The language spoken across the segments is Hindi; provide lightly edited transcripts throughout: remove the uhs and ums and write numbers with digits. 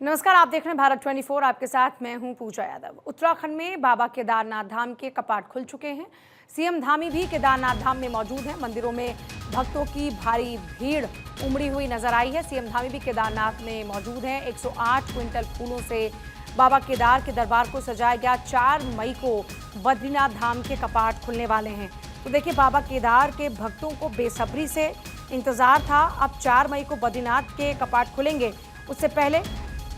नमस्कार, आप देख रहे हैं भारत 24। आपके साथ मैं हूं पूजा यादव। उत्तराखंड में बाबा केदारनाथ धाम के कपाट खुल चुके हैं। सीएम धामी भी केदारनाथ धाम में मौजूद हैं। मंदिरों में भक्तों की भारी भीड़ उमड़ी हुई नजर आई है। सीएम धामी भी केदारनाथ में मौजूद हैं। 108 क्विंटल फूलों से बाबा केदार के दरबार को सजाया गया। 4 मई को बद्रीनाथ धाम के कपाट खुलने वाले हैं। तो देखिए, बाबा केदार के भक्तों को बेसब्री से इंतजार था। अब 4 मई को बद्रीनाथ के कपाट खुलेंगे। उससे पहले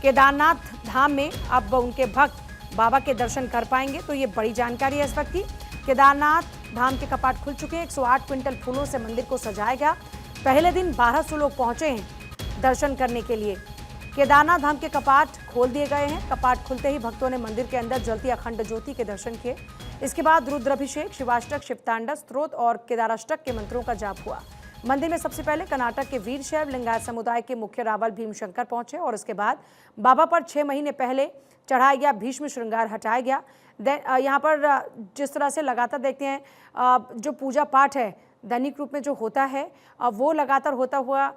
केदारनाथ धाम में अब उनके भक्त बाबा के दर्शन कर पाएंगे। तो ये बड़ी जानकारी है इस वक्त की। केदारनाथ धाम के कपाट खुल चुके हैं। 108 क्विंटल फूलों से मंदिर को सजाया गया। पहले दिन 1200 लोग पहुंचे हैं दर्शन करने के लिए। केदारनाथ धाम के कपाट खोल दिए गए हैं। कपाट खुलते ही भक्तों ने मंदिर के अंदर जलती अखंड ज्योति के दर्शन किए। इसके बाद रुद्राभिषेक, शिवाष्टक, शिवतांडव स्तोत्र और केदाराष्टक के मंत्रों का जाप हुआ। मंदिर में सबसे पहले कर्नाटक के वीरशैव लिंगायत समुदाय के मुख्य रावल भीमशंकर पहुंचे और उसके बाद बाबा पर 6 महीने पहले चढ़ाया गया भीष्म श्रृंगार हटाया गया। यहाँ पर जिस तरह से लगातार देखते हैं जो पूजा पाठ है दैनिक रूप में जो होता है वो लगातार होता हुआ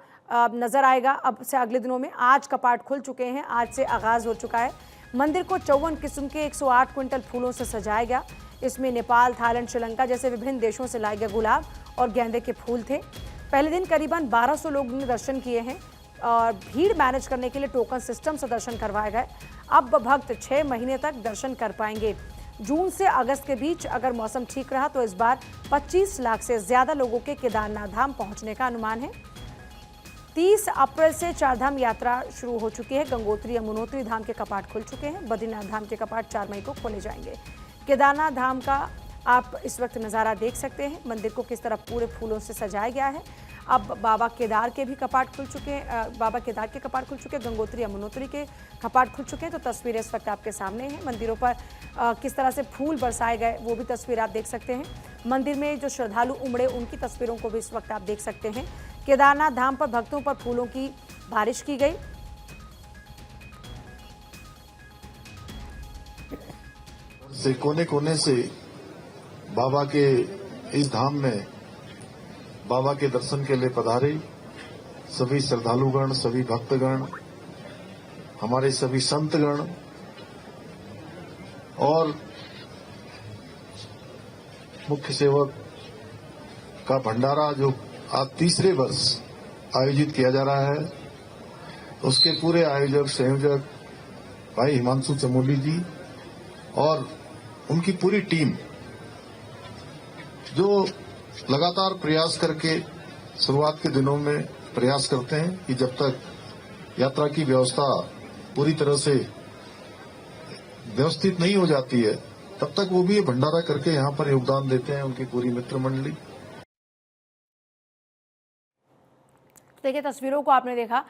नजर आएगा। अब से अगले दिनों में आज कपाट खुल चुके हैं। आज से आगाज हो चुका है। मंदिर को 54 किस्म के 108 क्विंटल फूलों से सजाया गया। इसमें नेपाल, थाईलैंड, श्रीलंका जैसे विभिन्न देशों से लाए गए गुलाब और गेंदे के फूल थे। पहले दिन करीबन 1200 लोगों ने दर्शन किए हैं और भीड़ मैनेज करने के लिए टोकन सिस्टम से दर्शन करवाए गए। अब भक्त 6 महीने तक दर्शन कर पाएंगे। जून से अगस्त के बीच अगर मौसम ठीक रहा तो इस बार 25 लाख से ज्यादा लोगों के केदारनाथ धाम पहुंचने का अनुमान है। 30 अप्रैल से चारधाम यात्रा शुरू हो चुकी है। गंगोत्री, यमुनोत्री धाम के कपाट खुल चुके हैं। बद्रीनाथ धाम के कपाट 4 मई को खोले जाएंगे। केदारनाथ धाम का आप इस वक्त नज़ारा देख सकते हैं। मंदिर को किस तरह पूरे फूलों से सजाया गया है। अब बाबा केदार के भी कपाट खुल चुके हैं। बाबा केदार के कपाट खुल चुके हैं। गंगोत्री, यमुनोत्री के कपाट खुल चुके हैं। तो तस्वीरें इस वक्त आपके सामने हैं। मंदिरों पर किस तरह से फूल बरसाए गए वो भी तस्वीर आप देख सकते हैं। मंदिर में जो श्रद्धालु उमड़े उनकी तस्वीरों को भी इस वक्त आप देख सकते हैं। केदारनाथ धाम पर भक्तों पर फूलों की बारिश की गई। से कोने कोने से बाबा के इस धाम में बाबा के दर्शन के लिए पधारे सभी श्रद्धालुगण, सभी भक्तगण, हमारे सभी संतगण और मुख्य सेवक का भंडारा जो आज तीसरे वर्ष आयोजित किया जा रहा है, उसके पूरे आयोजक, संयोजक भाई हिमांशु चमोली जी और उनकी पूरी टीम जो लगातार प्रयास करके शुरुआत के दिनों में प्रयास करते हैं कि जब तक यात्रा की व्यवस्था पूरी तरह से व्यवस्थित नहीं हो जाती है तब तक वो भी ये भंडारा करके यहाँ पर योगदान देते हैं, उनकी पूरी मित्र मंडली। देखिए, तस्वीरों को आपने देखा।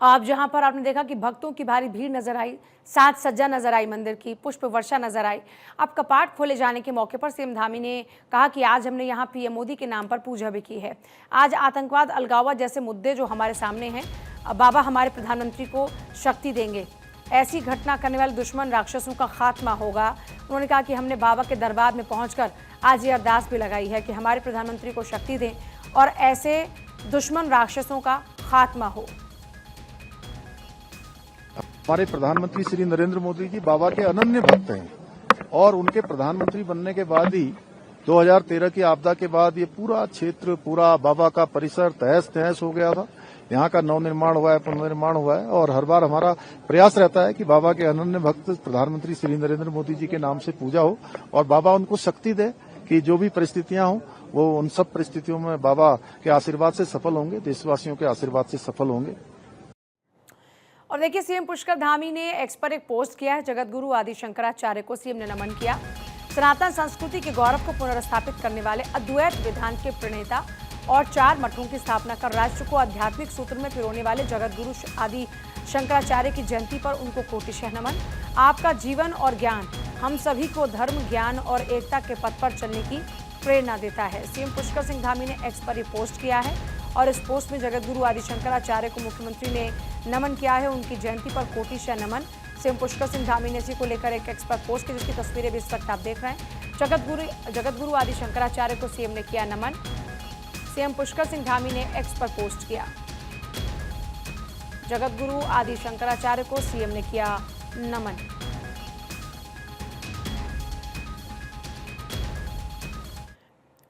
आप जहां पर आपने देखा कि भक्तों की भारी भीड़ नजर आई, साज सज्जा नजर आई, मंदिर की पुष्प वर्षा नजर आई। अब कपाट खोले जाने के मौके पर सीएम धामी ने कहा कि आज हमने यहां पीएम मोदी के नाम पर पूजा भी की है। आज आतंकवाद, अलगाववाद जैसे मुद्दे जो हमारे सामने हैं, बाबा हमारे प्रधानमंत्री को शक्ति देंगे। ऐसी घटना करने वाले दुश्मन राक्षसों का खात्मा होगा। उन्होंने कहा कि हमने बाबा के दरबार में पहुंचकर आज ये अरदास भी लगाई है कि हमारे प्रधानमंत्री को शक्ति दें और ऐसे दुश्मन राक्षसों का खात्मा हो। हमारे प्रधानमंत्री श्री नरेंद्र मोदी जी बाबा के अनन्य भक्त हैं और उनके प्रधानमंत्री बनने के बाद ही 2013 की आपदा के बाद ये पूरा क्षेत्र, पूरा बाबा का परिसर तहस नहस हो गया था। यहाँ का नवनिर्माण हुआ है, पुनर्निर्माण हुआ है और हर बार हमारा प्रयास रहता है कि बाबा के अनन्य भक्त प्रधानमंत्री श्री नरेंद्र मोदी जी के नाम से पूजा हो और बाबा उनको शक्ति दे कि जो भी परिस्थितियां हों वो उन सब परिस्थितियों में बाबा के आशीर्वाद से सफल होंगे, देशवासियों के आशीर्वाद से सफल होंगे। और देखिए, सीएम पुष्कर धामी ने एक्स पर एक पोस्ट किया है। जगत गुरु आदि शंकराचार्य को सीएम ने नमन किया। सनातन संस्कृति के गौरव को पुनर्स्थापित करने वाले अद्वैत वेदांत के प्रणेता और 4 मठों की स्थापना कर राष्ट्र को आध्यात्मिक सूत्र में पिरोने वाले जगत गुरु आदि शंकराचार्य की जयंती पर उनको कोटिशः नमन। आपका जीवन और ज्ञान हम सभी को धर्म, ज्ञान और एकता के पथ पर चलने की प्रेरणा देता है। सीएम पुष्कर सिंह धामी ने एक्स पर पोस्ट किया है और इस पोस्ट में जगत गुरु आदि शंकराचार्य को मुख्यमंत्री ने नमन किया है। उनकी जयंती पर कोटिशः नमन। सीएम पुष्कर सिंह धामी ने इसी को लेकर एक एक्स पर पोस्ट की, जिसकी तस्वीरें भी इस वक्त आप देख रहे हैं। जगत गुरु आदि शंकराचार्य को सीएम ने किया नमन। सीएम पुष्कर सिंह धामी ने एक्स पर पोस्ट किया। जगतगुरु आदि शंकराचार्य को सीएम ने किया नमन।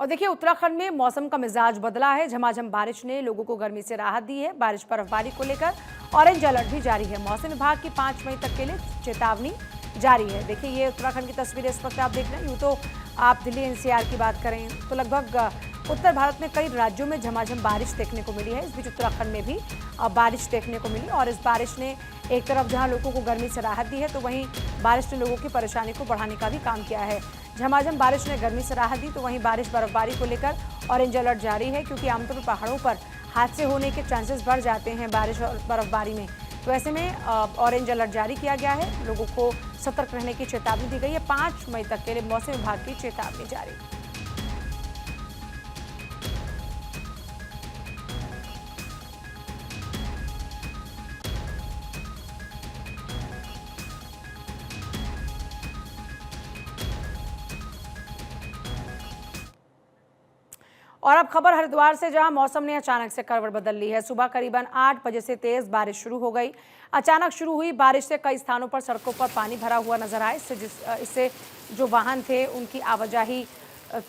और देखिए, उत्तराखंड में मौसम का मिजाज बदला है। झमाझम बारिश ने लोगों को गर्मी से राहत दी है। बारिश बर्फबारी को लेकर ऑरेंज अलर्ट भी जारी है। मौसम विभाग की 5 मई तक के लिए चेतावनी जारी है। देखिए, ये उत्तराखंड की तस्वीरें इस वक्त आप देख रहे हैं। यूँ तो आप दिल्ली एनसीआर की बात करें तो लगभग उत्तर भारत में कई राज्यों में झमाझम बारिश देखने को मिली है। इस बीच उत्तराखंड में भी बारिश देखने को मिली और इस बारिश ने एक तरफ जहां लोगों को गर्मी से राहत दी है तो वहीं बारिश ने लोगों की परेशानी को बढ़ाने का भी काम किया है। झमाझम बारिश ने गर्मी से राहत दी तो वहीं बारिश बर्फबारी को लेकर ऑरेंज अलर्ट जारी है, क्योंकि आमतौर पर पहाड़ों पर हादसे होने के चांसेस बढ़ जाते हैं बारिश और बर्फबारी में। तो ऐसे में ऑरेंज अलर्ट जारी किया गया है। लोगों को सतर्क रहने की चेतावनी दी गई है। 5 मई तक के लिए मौसम विभाग की चेतावनी जारी। और अब खबर हरिद्वार से, जहां मौसम ने अचानक से करवट बदल ली है। सुबह करीबन 8 बजे से तेज बारिश शुरू हो गई। अचानक शुरू हुई बारिश से कई स्थानों पर सड़कों पर पानी भरा हुआ नजर आया। इससे जो वाहन थे उनकी आवाजाही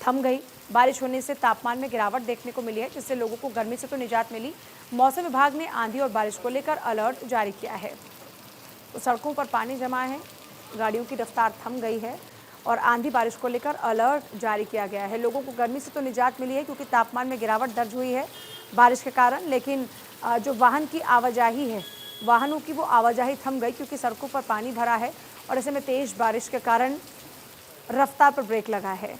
थम गई। बारिश होने से तापमान में गिरावट देखने को मिली है, जिससे लोगों को गर्मी से तो निजात मिली। मौसम विभाग ने आंधी और बारिश को लेकर अलर्ट जारी किया है। तो सड़कों पर पानी जमा है, गाड़ियों की रफ्तार थम गई है और आंधी बारिश को लेकर अलर्ट जारी किया गया है। लोगों को गर्मी से तो निजात मिली है, क्योंकि तापमान में गिरावट दर्ज हुई है बारिश के कारण, लेकिन जो वाहन की आवाजाही है, वाहनों की वो आवाजाही थम गई, क्योंकि सड़कों पर पानी भरा है और ऐसे में तेज बारिश के कारण रफ्तार पर ब्रेक लगा है।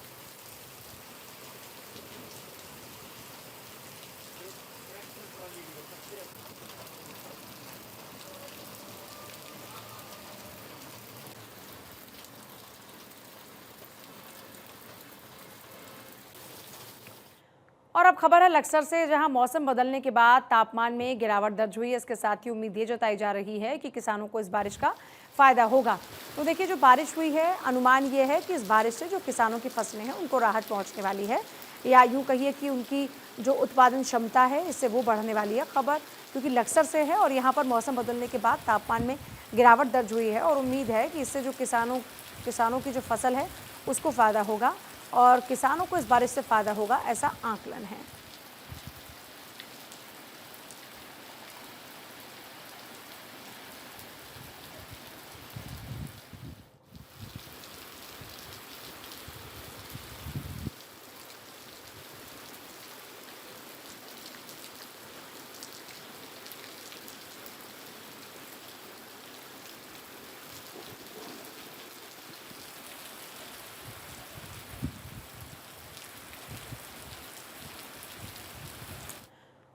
और अब खबर है लक्सर से, जहां मौसम बदलने के बाद तापमान में गिरावट दर्ज हुई है। इसके साथ ही उम्मीद ये जताई जा रही है कि किसानों को इस बारिश का फायदा होगा। तो देखिए, जो बारिश हुई है, अनुमान ये है कि इस बारिश से जो किसानों की फसलें हैं उनको राहत पहुंचने वाली है, या यूँ कहिए कि उनकी जो उत्पादन क्षमता है इससे वो बढ़ने वाली है। खबर क्योंकि लक्सर से है और यहाँ पर मौसम बदलने के बाद तापमान में गिरावट दर्ज हुई है और उम्मीद है कि इससे जो किसानों की जो फसल है उसको फ़ायदा होगा और किसानों को इस बारिश से फ़ायदा होगा, ऐसा आकलन है।